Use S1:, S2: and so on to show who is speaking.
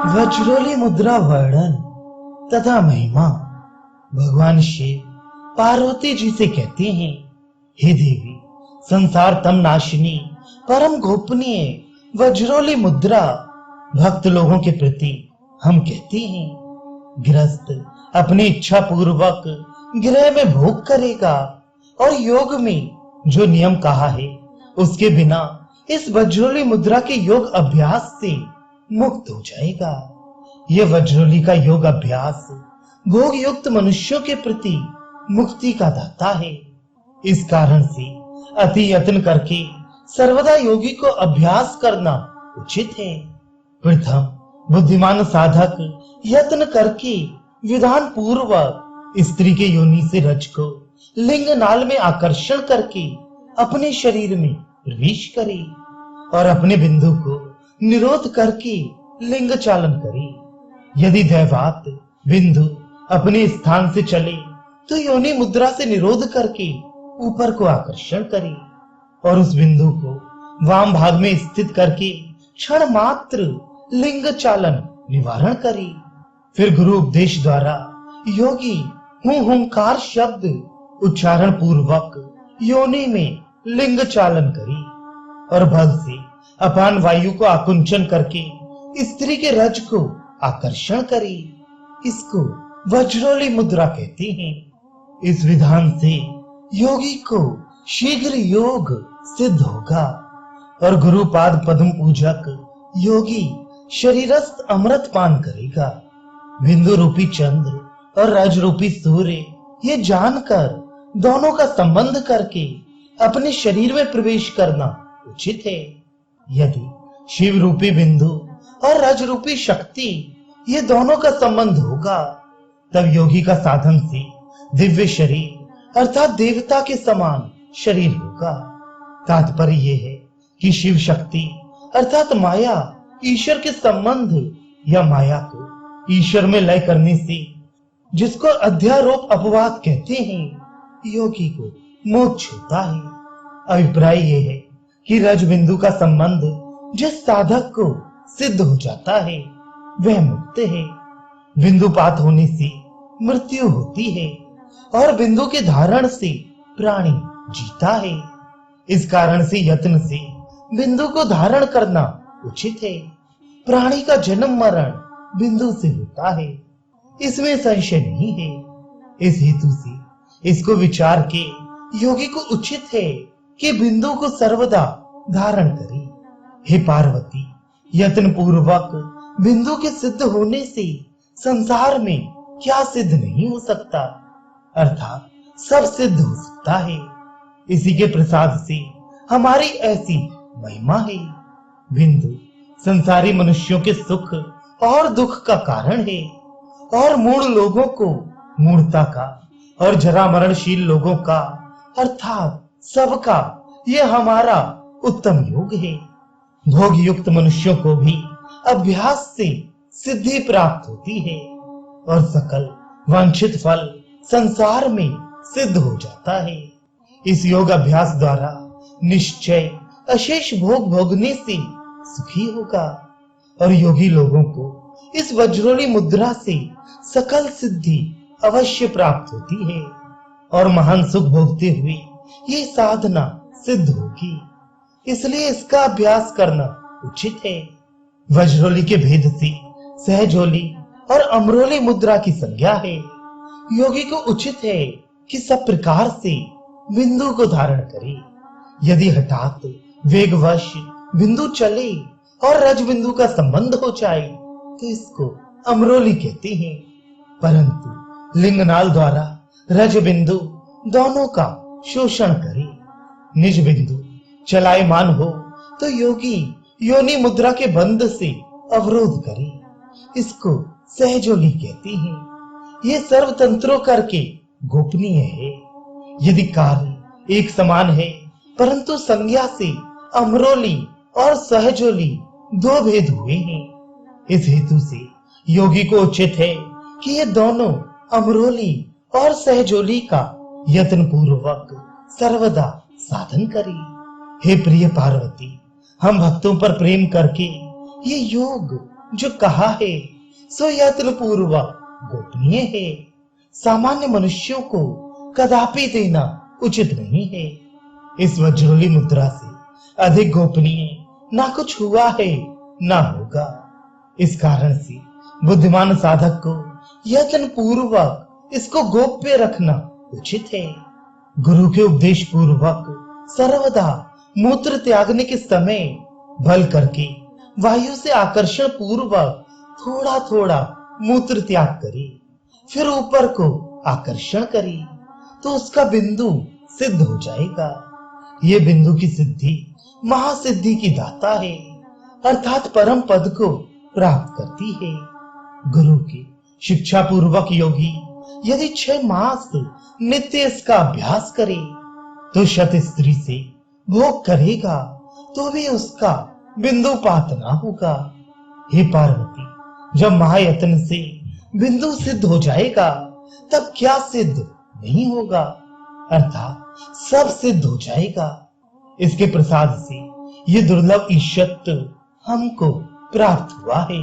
S1: वज्रोली मुद्रा वर्णन तथा महिमा। भगवान शिव पार्वती जी से कहते हैं, हे देवी, संसार तम नाशिनी परम गोपनीय वज्रोली मुद्रा भक्त लोगों के प्रति हम कहते हैं, गृहस्थ अपनी इच्छा पूर्वक गृह में भोग करेगा और योग में जो नियम कहा है उसके बिना इस वज्रोली मुद्रा के योग अभ्यास से मुक्त हो जाएगा। यह वज्रोली का योग अभ्यास भोग युक्त मनुष्यों के प्रति मुक्ति का दाता है। इस कारण से अति यत्न करके सर्वदा योगी को अभ्यास करना उचित है। प्रथम बुद्धिमान साधक यत्न करके विधान पूर्वक स्त्री के योनि से रज को लिंग नाल में आकर्षण करके अपने शरीर में प्रवेश करे और अपने बिंदु को निरोध करके लिंग चालन करे। यदि दैवात बिंदु अपने स्थान से चले तो योनि मुद्रा से निरोध करके ऊपर को आकर्षण करे और उस बिंदु को वाम भाग में स्थित करके क्षण मात्र लिंग चालन निवारण करे। फिर गुरु उपदेश द्वारा योगी हुंकार शब्द उच्चारण पूर्वक योनि में लिंग चालन करे और भग से अपान वायु को आकुंचन करके स्त्री के रज को आकर्षण करे। इसको वज्रोली मुद्रा कहते हैं। इस विधान से योगी को शीघ्र योग सिद्ध होगा और गुरुपाद पद्म पूजक योगी शरीरस्थ अमृत पान करेगा। बिंदु रूपी चंद्र और रज रूपी सूर्य ये जानकर दोनों का संबंध करके अपने शरीर में प्रवेश करना उचित है। यदि शिव रूपी बिंदु और रज रूपी शक्ति ये दोनों का संबंध होगा तब योगी का साधन से दिव्य शरीर अर्थात देवता के समान शरीर होगा। तात्पर्य यह है कि शिव शक्ति अर्थात माया ईश्वर के संबंध या माया को ईश्वर में लय करने से जिसको अध्यारोप अपवाद कहते हैं, योगी को मोक्ष होता है। अभिप्राय यह है कि रज बिंदु का संबंध जिस साधक को सिद्ध हो जाता है वह मुक्त है। बिंदुपात होने से मृत्यु होती है और बिंदु के धारण से प्राणी जीता है। इस कारण से यत्न से बिंदु को धारण करना उचित है। प्राणी का जन्म मरण बिंदु से होता है, इसमें संशय नहीं है। इस हेतु से इसको विचार के योगी को उचित है कि बिंदु को सर्वदा धारण करे। हे पार्वती, यत्न पूर्वक बिंदु के सिद्ध होने से संसार में क्या सिद्ध नहीं हो सकता, अर्थात सब सिद्ध हो सकता है। इसी के प्रसाद से हमारी ऐसी महिमा है। बिंदु संसारी मनुष्यों के सुख और दुख का कारण है और मूढ़ लोगों को मूढ़ता का और जरा मरणशील लोगों का अर्थात सबका यह हमारा उत्तम योग है। भोग युक्त मनुष्यों को भी अभ्यास से सिद्धि प्राप्त होती है और सकल वांछित फल संसार में सिद्ध हो जाता है। इस योग अभ्यास द्वारा निश्चय अशेष भोग भोगने से सुखी होगा और योगी लोगों को इस वज्रोली मुद्रा से सकल सिद्धि अवश्य प्राप्त होती है और महान सुख भोगते हुए ये साधना सिद्ध होगी। इसलिए इसका अभ्यास करना उचित है। वज्रोली के भेद से सहजोली और अमरोली मुद्रा की संज्ञा है। योगी को उचित है कि सब प्रकार से बिंदु को धारण करे। यदि हठात वेगवश बिंदु चले और रज बिंदु का संबंध हो जाए तो इसको अमरोली कहते हैं, परंतु लिंगनाल द्वारा रज बिंदु दोनों का शोषण करे। निज बिंदु चलायमान हो तो योगी योनि मुद्रा के बंध से अवरोध करे। इसको सहजोली कहते हैं। ये सर्व तंत्रों करके गोपनीय है। यदि कार्य एक समान है परंतु संज्ञा से अमरोली और सहजोली दो भेद हुए हैं। इस हेतु से योगी को उचित है कि ये दोनों अमरोली और सहजोली का यत्न पूर्वक सर्वदा साधन करे। हे प्रिय पार्वती, हम भक्तों पर प्रेम करके ये योग जो कहा है सो यत्न पूर्वक गोपनीय है। सामान्य मनुष्यों को कदापि देना उचित नहीं है। इस वज्रोली मुद्रा से अधिक गोपनीय ना कुछ हुआ है ना होगा। इस कारण से बुद्धिमान साधक को यत्न पूर्वक इसको गोप्य रखना उचित है। गुरु के उपदेश पूर्वक सर्वदा मूत्र त्यागने के समय बल करके वायु से आकर्षण पूर्वक थोड़ा थोड़ा मूत्र त्याग करे, फिर ऊपर को आकर्षण करे तो उसका बिंदु सिद्ध हो जाएगा। ये बिंदु की सिद्धि महासिद्धि की दाता है, अर्थात परम पद को प्राप्त करती है। गुरु की शिक्षा पूर्वक योगी यदि 6 मास नित्य इसका अभ्यास करे तो शत स्त्री से भोग करेगा तो भी उसका बिंदुपात ना होगा। हे पार्वती, जब महायत्न से बिंदु सिद्ध हो जाएगा तब क्या सिद्ध नहीं होगा, अर्थात सब सिद्ध हो जाएगा। इसके प्रसाद से ये दुर्लभ ईशत्व हमको प्राप्त हुआ है।